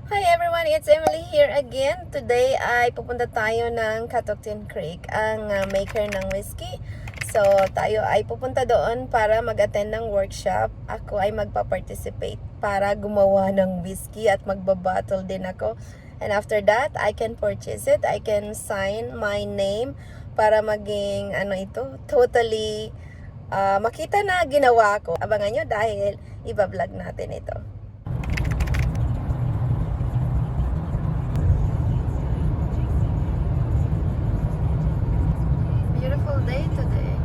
Hi everyone, it's Emily here again. Today ay pupunta tayo ng Catoctin Creek, ang maker ng whiskey. So tayo ay pupunta doon para mag-attend ng workshop. Ako ay magpa-participate para gumawa ng whiskey at magba-bottle din ako. And after that, I can purchase it. I can sign my name para maging totally makita na ginawa ko. Abangan nyo dahil iba-vlog natin ito. Beautiful day today.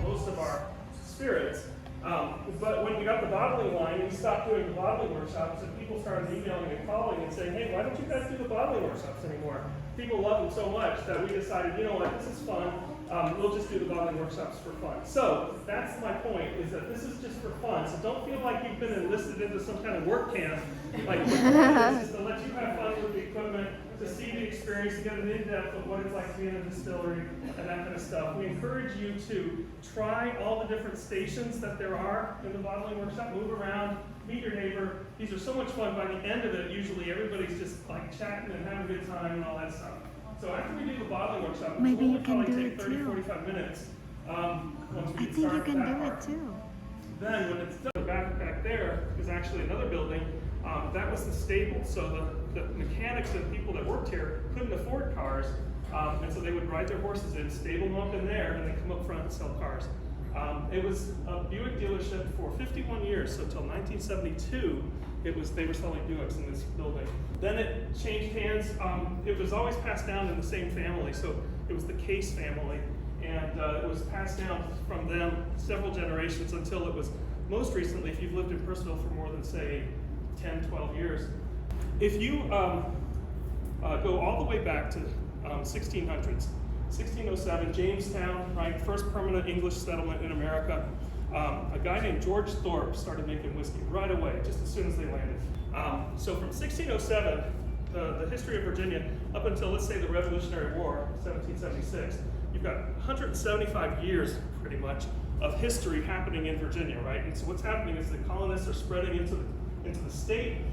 Most of our spirits. But when we got the bottling line, we stopped doing the bottling workshops, and people started emailing and calling and saying, "Hey, why don't you guys do the bottling workshops anymore?" People love them so much that we decided, you know what, this is fun. We'll just do the bottling workshops for fun. So that's my point: is that this is just for fun. So don't feel like you've been enlisted into some kind of work camp. Like this is to let you have fun with the equipment, to see the experience, to get an in-depth of what it's like to be in a distillery and that kind of stuff. We encourage you to try all the different stations that there are in the bottling workshop, move around, meet your neighbor. These are so much fun. By the end of it, usually everybody's just like chatting and having a good time and all that stuff. So after we do the bottling workshop, Maybe we'll you can probably do take it 30, too. 45 minutes. Once we I get think you started can with that do it part. too. Then when it's done, back there is actually another building. That was the stable. So the mechanics and people that worked here couldn't afford cars. And so they would ride their horses in, stable them up in there, and then come up front and sell cars. It was a Buick dealership for 51 years, so until 1972, they were selling Buicks in this building. Then it changed hands. It was always passed down in the same family, so it was the Case family, and it was passed down from them several generations until it was most recently, if you've lived in Purcellville for more than, say, 10, 12 years. If you go all the way back to 1600s, 1607, Jamestown, right, first permanent English settlement in America. A guy named George Thorpe started making whiskey right away, just as soon as they landed. So from 1607, the history of Virginia, up until, let's say, the Revolutionary War, 1776, you've got 175 years, pretty much, of history happening in Virginia, right? And so what's happening is the colonists are spreading into the state.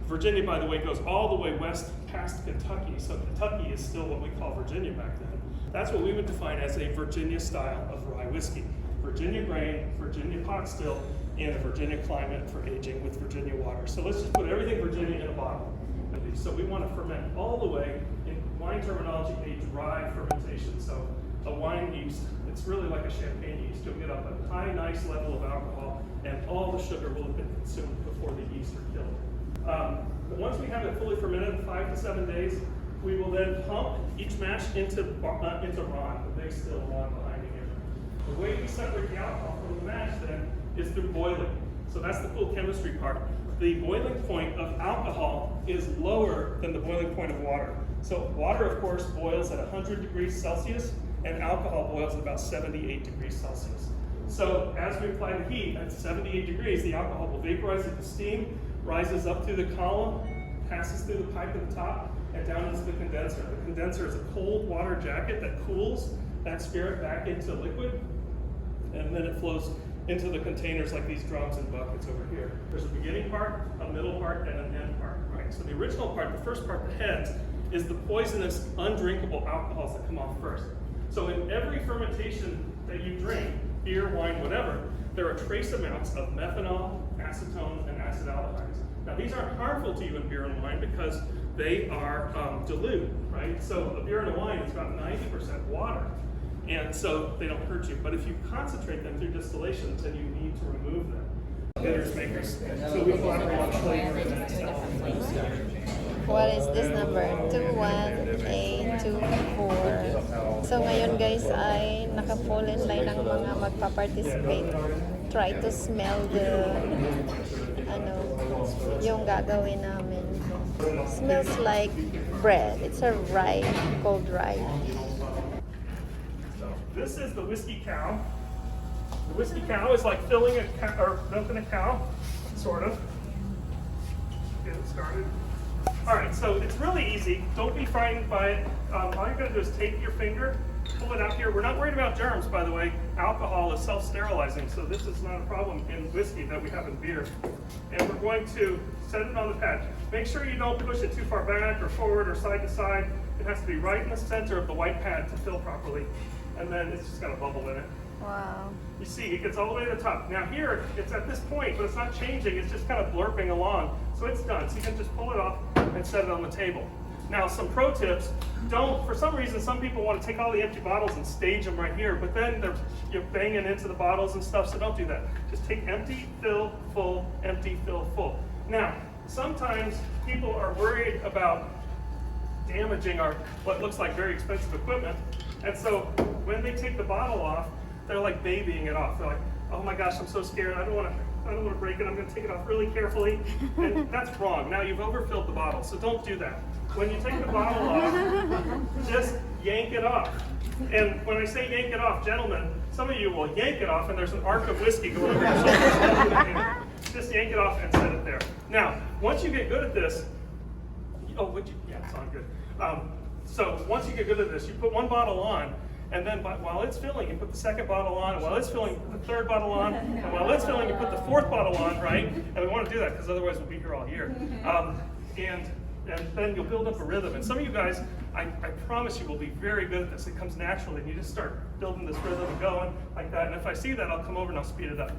Virginia, by the way, goes all the way west past Kentucky, so Kentucky is still what we call Virginia back then. That's what we would define as a Virginia style of rye whiskey. Virginia grain, Virginia pot still, and a Virginia climate for aging with Virginia water. So let's just put everything Virginia in a bottle. So we want to ferment all the way, in wine terminology, a dry fermentation. So a wine yeast, it's really like a champagne yeast. You'll get up a high, nice level of alcohol, and all the sugar will have been consumed before the yeast are killed. But once we have it fully fermented, 5 to 7 days, we will then pump each mash into rye, the big still rye behind you here. The way we separate the alcohol from the mash then is through boiling. So that's the cool chemistry part. The boiling point of alcohol is lower than the boiling point of water. So water, of course, boils at 100 degrees Celsius, and alcohol boils at about 78 degrees Celsius. So as we apply the heat at 78 degrees, the alcohol will vaporize into steam, rises up through the column, passes through the pipe at the top, and down into the condenser. The condenser is a cold water jacket that cools that spirit back into liquid, and then it flows into the containers like these drums and buckets over here. There's a beginning part, a middle part, and an end part, right? So the original part, the first part, the heads, is the poisonous, undrinkable alcohols that come off first. So in every fermentation that you drink, beer, wine, whatever, there are trace amounts of methanol, acetone, and acetaldehydes. Now these aren't harmful to you in beer and wine because they are dilute, right? So a beer and a wine is about 90% water, and so they don't hurt you. But if you concentrate them through distillation, then you need to remove them. Bitters makers. So we collaborate on flavor and that stuff. What is this number? 21824. So ngayon guys ay naka-fall in line ang mga magpa-participate. Try to smell the yung gagawin namin. Smells like bread. It's a rye, cold rye. So this is the whiskey cow. The whiskey cow is like filling a cow, or milking a cow, sort of. Get it started. All right, so it's really easy. Don't be frightened by it. All you're going to do is take your finger pull it out here. We're not worried about germs, by the way. Alcohol is self-sterilizing, so this is not a problem in whiskey that we have in beer. And we're going to set it on the pad. Make sure you don't push it too far back or forward or side to side. It has to be right in the center of the white pad to fill properly. And then it's just got a bubble in it. Wow. You see, it gets all the way to the top. Now here, it's at this point, but it's not changing. It's just kind of blurping along. So it's done. So you can just pull it off and set it on the table. Now, some pro tips. Don't, for some reason, some people want to take all the empty bottles and stage them right here, but then you're banging into the bottles and stuff, so don't do that. Just take empty, fill, full, empty, fill, full. Now, sometimes people are worried about damaging our, what looks like very expensive equipment, and so when they take the bottle off, they're like babying it off. They're like, oh my gosh, I'm so scared, I don't want to break it, I'm going to take it off really carefully, and that's wrong. Now you've overfilled the bottle, so don't do that. When you take the bottle off, just yank it off. And when I say yank it off, gentlemen, some of you will yank it off and there's an arc of whiskey going over your shoulders. Just yank it off and set it there. Now, once you get good at this, yeah, it's on good. So once you get good at this, you put one bottle on, and then while it's filling, you put the second bottle on, and while it's filling, you put the third bottle on, and while it's filling, you put the fourth bottle on, right? And we want to do that because otherwise we'll be here all year. And then you'll build up a rhythm. And some of you guys, I promise you will be very good at this. It comes naturally, and you just start building this rhythm and going like that. And if I see that, I'll come over and I'll speed it up.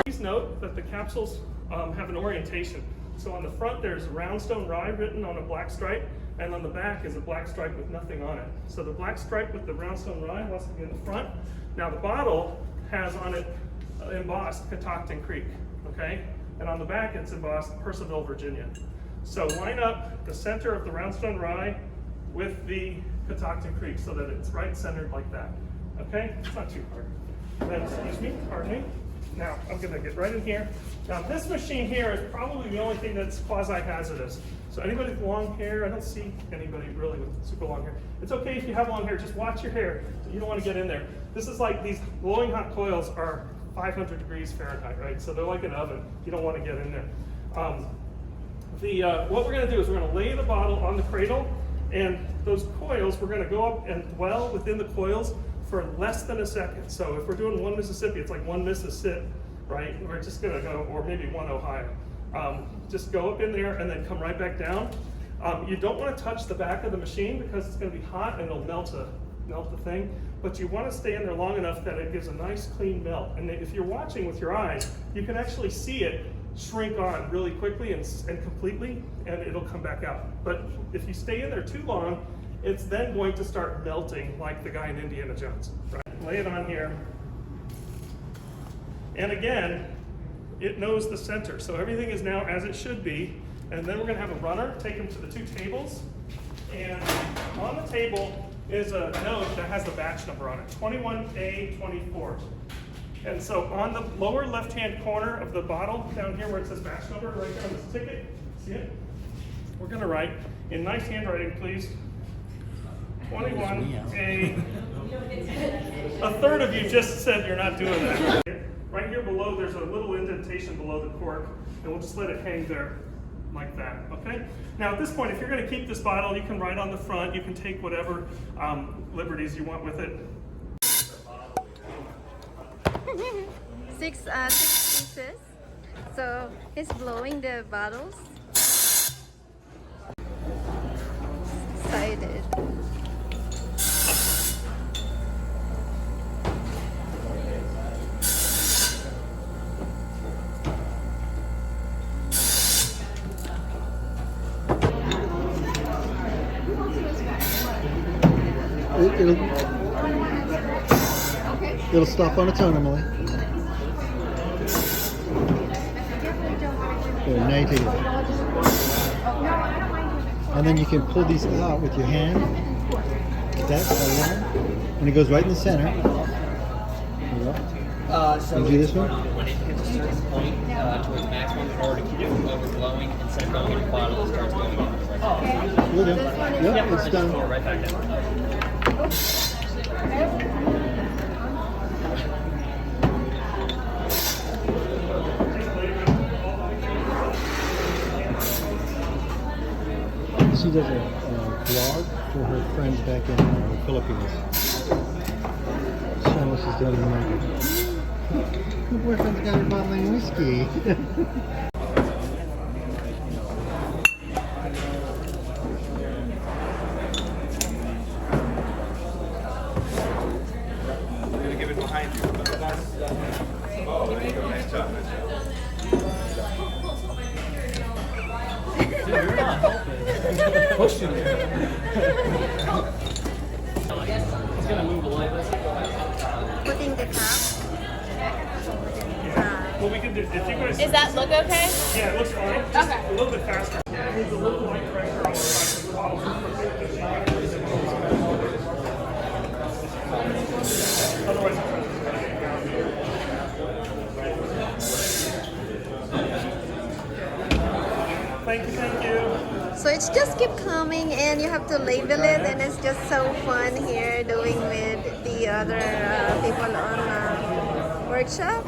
Please note that the capsules have an orientation. So on the front, there's Roundstone Rye written on a black stripe, and on the back is a black stripe with nothing on it. So the black stripe with the Roundstone Rye has to be in the front. Now the bottle has on it embossed Catoctin Creek, okay? And on the back, it's embossed Purcellville, Virginia. So line up the center of the Roundstone Rye with the Catoctin Creek so that it's right centered like that. Okay? It's not too hard. Then, excuse me, pardon me. Now, I'm gonna get right in here. Now, this machine here is probably the only thing that's quasi-hazardous. So anybody with long hair, I don't see anybody really with super long hair. It's okay if you have long hair, just watch your hair. You don't wanna get in there. This is like, these glowing hot coils are 500 degrees Fahrenheit, right? So they're like an oven. You don't wanna get in there. What we're going to do is we're going to lay the bottle on the cradle, and those coils, we're going to go up and dwell within the coils for less than a second. So if we're doing 1 Mississippi, it's like 1 Mississippi, right? We're just going to go, or maybe 1 Ohio. Just go up in there and then come right back down. You don't want to touch the back of the machine because it's going to be hot and it'll melt the thing. But you want to stay in there long enough that it gives a nice clean melt. And if you're watching with your eyes, you can actually see it shrink on really quickly and completely, and it'll come back out. But if you stay in there too long, it's then going to start melting like the guy in Indiana Jones. Right? Lay it on here. And again, it knows the center. So everything is now as it should be. And then we're going to have a runner take them to the 2 tables. And on the table is a note that has the batch number on it, 21A24. And so on the lower left-hand corner of the bottle, down here where it says batch number, right there on this ticket, see it? We're going to write, in nice handwriting, please, 21A. A third of you just said you're not doing that. Right here below, there's a little indentation below the cork, and we'll just let it hang there like that, okay? Now at this point, if you're going to keep this bottle, you can write on the front, you can take whatever liberties you want with it. 6 pieces. So he's blowing the bottles. Excited. It'll stop on its own, Emily. Good, now you take it. And then you can pull these out with your hand. That and it goes right in the center. There you go. So you do this one? When it hits a certain point towards maximum, in order to keep it from overflowing, instead of going in a bottle, it starts going in. You're done. Yep, it's done. Pour right back down. She does a blog for her friends back in the Philippines. she's doing in the market. Her boyfriend's got her bottling whiskey. It's gonna move a little bit. Putting the cap. What we can do, if you guys... Does that look okay? Yeah, it looks fine. Just Okay. a little bit faster. There's a little light pressure on the side of the bottle. Otherwise, thank you, thank you. So it's just keep coming and you have to label it, and it's just so fun here doing with the other people on workshop.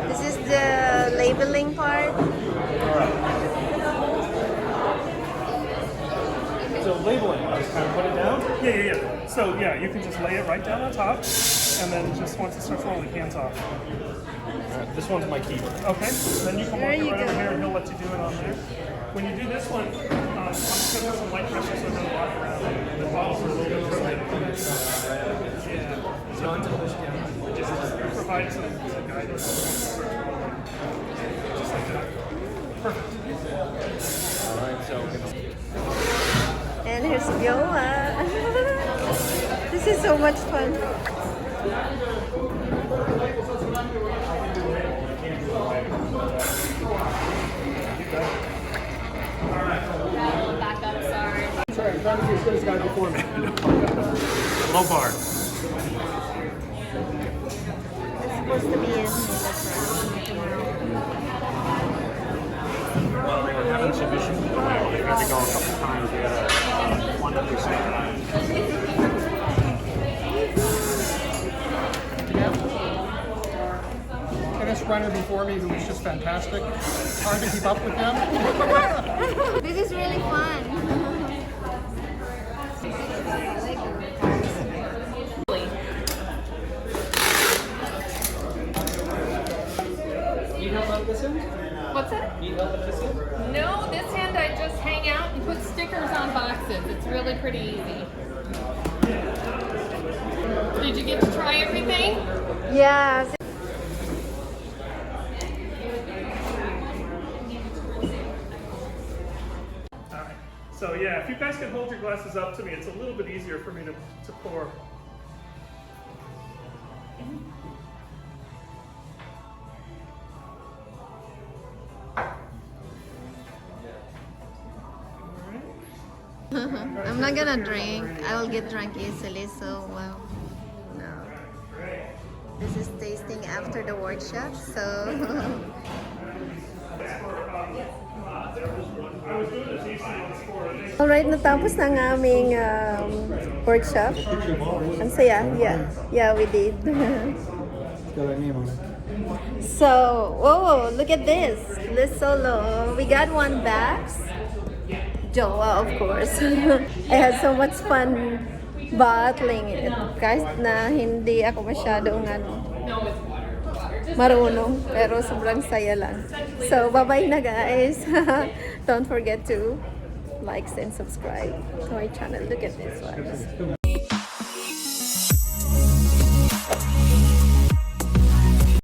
This is the labeling part. So labeling, just kind of put it down? Yeah. So yeah, you can just lay it right down on top, and then just once it starts rolling, hands off. This one's my key. Okay, then you can There walk it you right over go. here and he'll let you do it on there. When you do this one, I'm just going to put some light pressure so it doesn't walk around. The bottles are a little bit further. Yeah. So just provide some guidance. Just like that. Perfect. Alright, so And here's Viola. This is so much fun. Back up, sorry. Sorry, I'm trying to be as good as the guy before me. Low bar. It's supposed to be in the Well, they were having some issues with the rail. They got to go a couple times. They had one that they said. Tennis runner before me who was just fantastic. Hard to keep up with them. This is really fun. need help out with this end? What's that? Need help with this end? No, this hand I just hang out and put stickers on boxes. It's really pretty easy. Did you get to try everything? Yeah. Alright. So yeah, if you guys can hold your glasses up to me, it's a little bit easier for me to pour. I'm not gonna drink. I'll get drunk easily, so no. This is tasting after the workshop, so alright, natapos na ang aming workshop. Ang saya, yeah, we did. It's got our name on it. So, whoa, look at this. This solo. We got one bags. Jowa, of course. I had so much fun bottling it. Kahit na hindi ako masyadong marunong, pero sobrang saya lang. So, bye-bye na guys. Don't forget to like and subscribe to my channel. Look at this one.